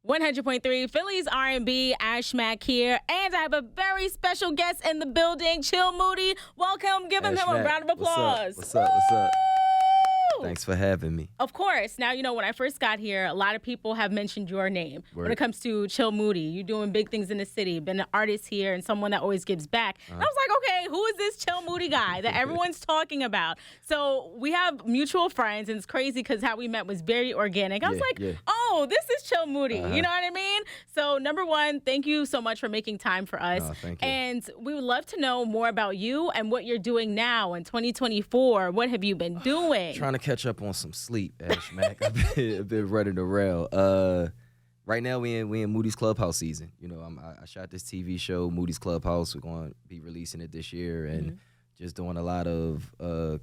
100.3 Philly's R&B, Ash Mack here, and I have a very special guest in the building, Chill Moody. Welcome, give him Ash a Mack, round of applause. What's up? What's up? Woo! Thanks for having me. Of course. Now, when I first got here, a lot of people have mentioned your name when Word. it comes to Chill Moody. You're doing big things in the city, been an artist here and someone that always gives back. And I was like, okay, who is this Chill Moody guy that everyone's talking about? So we have mutual friends, and it's crazy because how we met was very organic. I was like, oh, this is Chill Moody. You know what I mean? So number one, thank you so much for making time for us. No, thank you. And we would love to know more about you and what you're doing now in 2024. What have you been doing? Trying to catch up on some sleep, Ash Mack. I've been running around. Right now we in Moody's Klubbhouse season. I shot this TV show, Moody's Klubbhouse. We're going to be releasing it this year, and just doing a lot of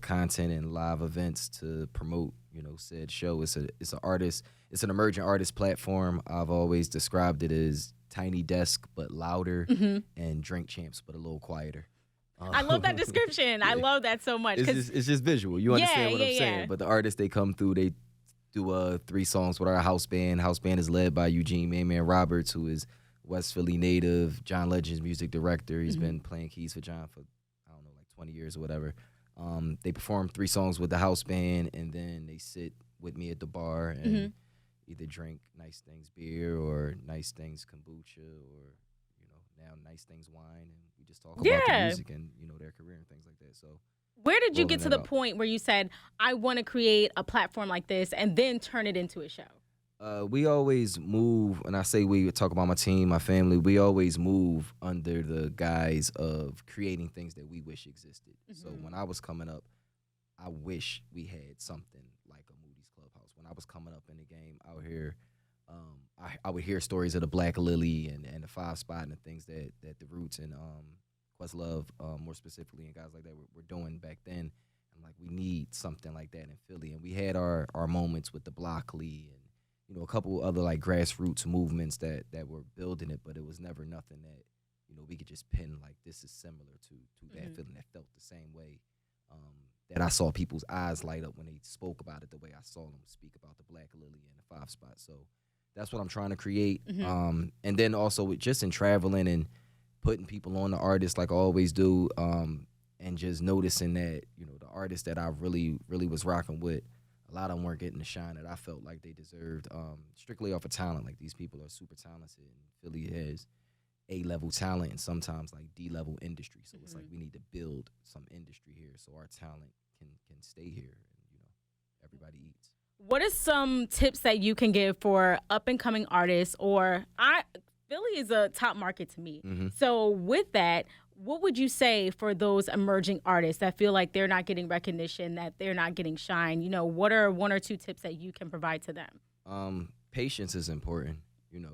content and live events to promote said show. It's an emerging artist platform. I've always described it as Tiny Desk but louder, and Drink Champs but a little quieter. I love that description. I love that so much. It's just visual. You understand what I'm saying? Yeah. But the artists, they come through, they do 3 songs with our house band. House band is led by Eugene Man Roberts, who is West Philly native, John Legend's music director. He's been playing keys for John for, I don't know, like 20 years or whatever. They perform 3 songs with the house band, and then they sit with me at the bar and either drink Nice Things beer or Nice Things kombucha, or now Nice Things wine, and we just talk about the music and their career and things like that. So where did you get to the point where you said, I want to create a platform like this and then turn it into a show? We always move, and I say we talk about my team, my family, we always move under the guise of creating things that we wish existed. So when I was coming up, I wish we had something like a Moody's Klubbhouse. When I was coming up in the game out here, I would hear stories of the Black Lily and the 5 Spot and the things that the Roots and Questlove, more specifically, and guys like that were doing back then. I'm like, we need something like that in Philly. And we had our moments with the Blockley and a couple other like grassroots movements that were building it, but it was never nothing that we could just pin like this is similar to that feeling that felt the same way. That I saw people's eyes light up when they spoke about it, the way I saw them speak about the Black Lily and the 5 Spot. So that's what I'm trying to create. And then also with just in traveling and putting people on the artists like I always do, and just noticing that, the artists that I really, really was rocking with, a lot of them weren't getting the shine that I felt like they deserved, strictly off of talent. Like, these people are super talented, and Philly has A-level talent and sometimes like D-level industry. So it's like we need to build some industry here so our talent can stay here and everybody eats. What are some tips that you can give for up-and-coming artists? Philly is a top market to me. So with that, what would you say for those emerging artists that feel like they're not getting recognition, that they're not getting shine? What are 1 or 2 tips that you can provide to them? Patience is important.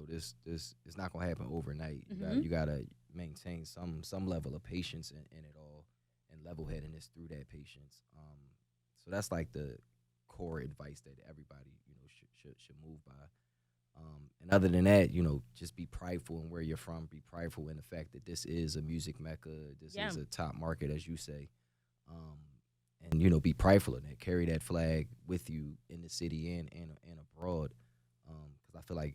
This is not gonna happen overnight. You gotta maintain some level of patience in it all, and level-headedness through that patience. So that's like the core advice that everybody should move by. And other than that, just be prideful in where you're from. Be prideful in the fact that this is a music mecca. This is a top market, as you say. And be prideful in that. Carry that flag with you in the city and abroad. Because I feel like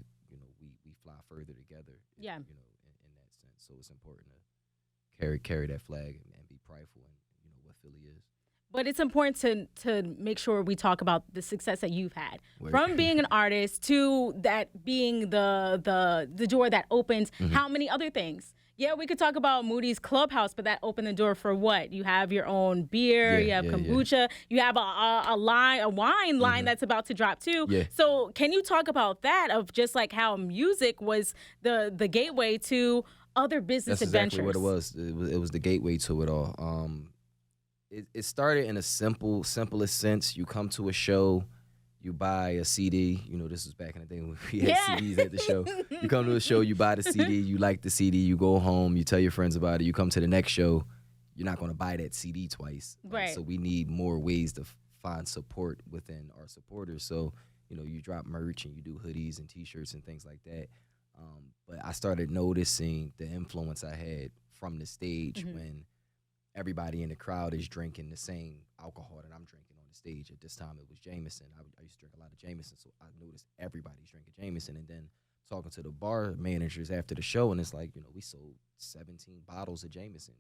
we fly further together. In that sense. So it's important to carry that flag and be prideful in what Philly is. But it's important to make sure we talk about the success that you've had. From being an artist to that being the door that opens how many other things. Yeah, we could talk about Moody's Klubbhouse, but that opened the door for what? You have your own beer, you have kombucha, you have a wine line that's about to drop too. Yeah. So can you talk about that, of just like how music was the gateway to other business adventures? That's exactly what it was. It was the gateway to it all. It started in a simplest sense. You come to a show, you buy a CD. This was back in the day when we had CDs at the show. You come to a show, you buy the CD, you like the CD, you go home, you tell your friends about it, you come to the next show, you're not going to buy that CD twice. Right. So we need more ways to find support within our supporters. So, you drop merch and you do hoodies and T-shirts and things like that. But I started noticing the influence I had from the stage when everybody in the crowd is drinking the same alcohol that I'm drinking on the stage. At this time, it was Jameson. I used to drink a lot of Jameson, so I noticed everybody's drinking Jameson. And then talking to the bar managers after the show, and it's like, we sold 17 bottles of Jameson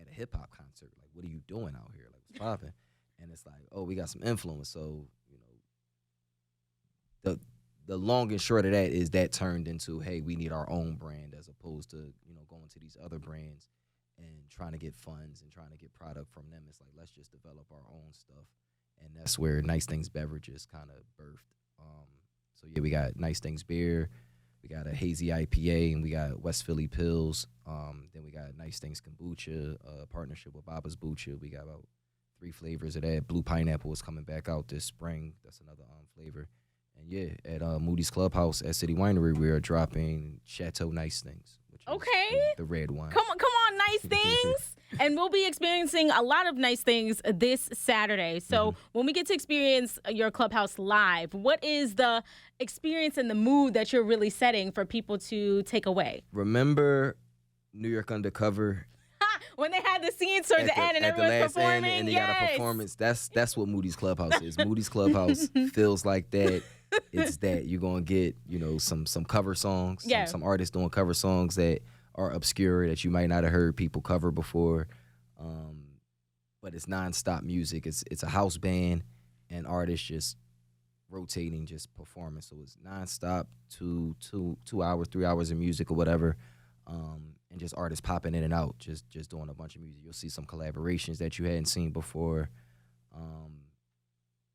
at a hip hop concert. Like, what are you doing out here? Like, what's popping? And it's like, oh, we got some influence. So, the long and short of that is that turned into, hey, we need our own brand, as opposed to, going to these other brands and trying to get funds and trying to get product from them. It's like, let's just develop our own stuff. And that's where Nice Things Beverages kind of birthed. So yeah, we got Nice Things Beer, we got a hazy IPA, and we got West Philly Pills. Then we got Nice Things Kombucha, partnership with Baba's Bucha. We got about 3 flavors of that. Blue Pineapple is coming back out this spring. That's another flavor. And yeah, at Moody's Clubhouse at City Winery, we are dropping Chateau Nice Things, which is the red wine. Come on, Nice Things. And we'll be experiencing a lot of nice things this Saturday. So when we get to experience your Clubhouse live, what is the experience and the mood that you're really setting for people to take away? Remember New York Undercover? When they had the scenes towards the end and everyone's performing? And they got a performance. That's what Moody's Clubhouse is. Moody's Clubhouse feels like that. It's that you're going to get, some cover songs, some artists doing cover songs that are obscure that you might not have heard people cover before. But it's nonstop music. It's a house band and artists just rotating, just performing. So it's nonstop, 2 hours, 3 hours of music or whatever. And just artists popping in and out, just doing a bunch of music. You'll see some collaborations that you hadn't seen before.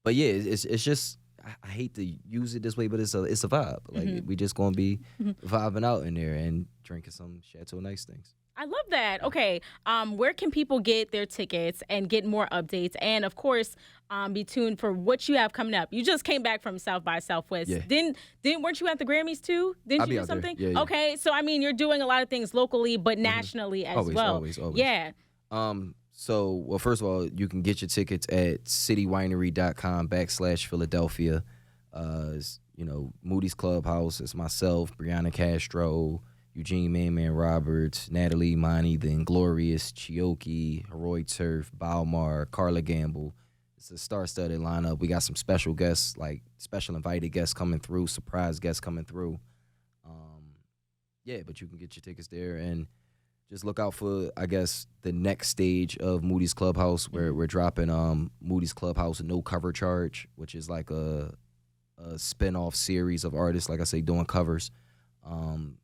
But yeah, it's just, I hate to use it this way, but it's a vibe. Like we just gonna be vibing out in there and drinking some Chateau Nice Things. I love that. Okay, where can people get their tickets and get more updates? And of course, be tuned for what you have coming up. You just came back from South by Southwest. Yeah. Weren't you at the Grammys too? Didn't you do something? Yeah. Okay, so I mean, you're doing a lot of things locally, but nationally as well. Always. Yeah. So, well, first of all, you can get your tickets at citywinery.com/Philadelphia. Moody's Clubhouse. It's myself, Brianna Castro, Eugene Man Roberts, Natalie Monty, The Inglorious, Chioki, Heroic Turf, Balmar, Carla Gamble. It's a star-studded lineup. We got some special guests, like special invited guests coming through, surprise guests coming through. But you can get your tickets there and just look out for, I guess, the next stage of Moody's Clubhouse, where we're dropping Moody's Clubhouse No Cover Charge, which is like a spin-off series of artists, like I say, doing covers. And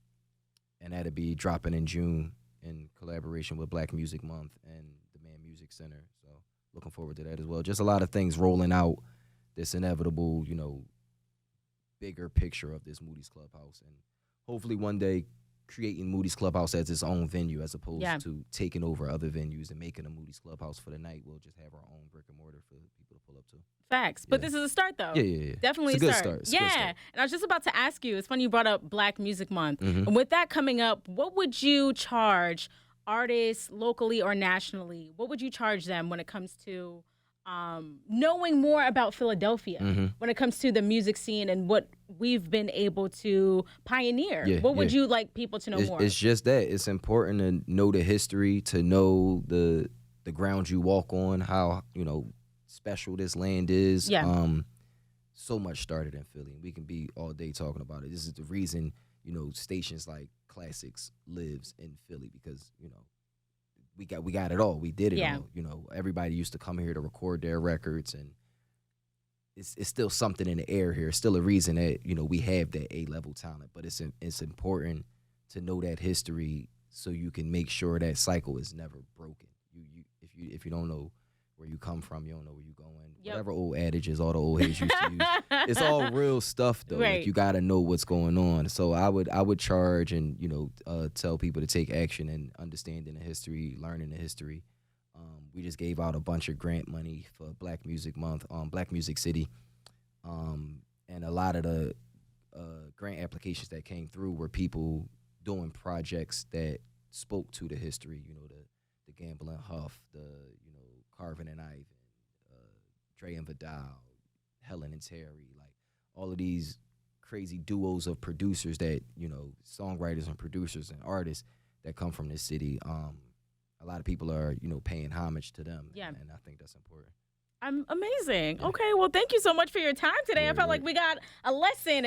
that'll be dropping in June in collaboration with Black Music Month and the Man Music Center. So looking forward to that as well. Just a lot of things rolling out, this inevitable, bigger picture of this Moody's Clubhouse. And hopefully one day creating Moody's Clubhouse as its own venue, as opposed to taking over other venues and making a Moody's Clubhouse for the night. We'll just have our own brick and mortar for people to pull up to. Facts. But this is a start, though. Yeah. Definitely it's a a good start. It's a good start. And I was just about to ask you, it's funny you brought up Black Music Month. And with that coming up, what would you charge artists locally or nationally? What would you charge them when it comes to knowing more about Philadelphia, when it comes to the music scene and what we've been able to pioneer? What would you like people to know more? It's just that. It's important to know the history, to know the ground you walk on, how, special this land is. So much started in Philly, and we can be all day talking about it. This is the reason, stations like Classics lives in Philly, because, we got it all. We did it all. Everybody used to come here to record their records, and it's still something in the air here. It's still a reason that, we have that A-level talent, but it's important to know that history so you can make sure that cycle is never broken. If you don't know where you come from, you don't know where you're going. Whatever old adages all the old heads used to use, it's all real stuff though. Right. Like, you got to know what's going on. So I would charge and tell people to take action and understanding the history, learning the history. We just gave out a bunch of grant money for Black Music Month, Black Music City, and a lot of the grant applications that came through were people doing projects that spoke to the history. The Gamble and Huff, the Carvin and Ivan, Dre and Vidal, Helen and Terry, like all of these crazy duos of producers that, songwriters and producers and artists that come from this city. A lot of people are, paying homage to them. Yeah. And I think that's important. I'm amazing. Okay, well, thank you so much for your time today. I felt like we got a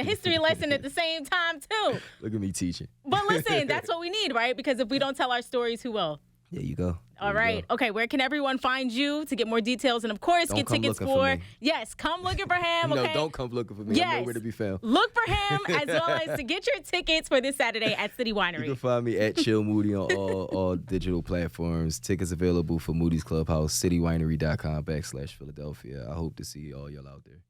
history lesson at the same time, too. Look at me teaching. But listen, that's what we need, right? Because if we don't tell our stories, who will? There you go. All right. Okay, where can everyone find you to get more details? And, of course, get tickets for yes, come looking for him, okay? No, don't come looking for me. Yes. I'm nowhere to be found. Look for him as well as to get your tickets for this Saturday at City Winery. You can find me at Chill Moody on all digital platforms. Tickets available for Moody's Klubbhouse, citywinery.com/Philadelphia. I hope to see all y'all out there.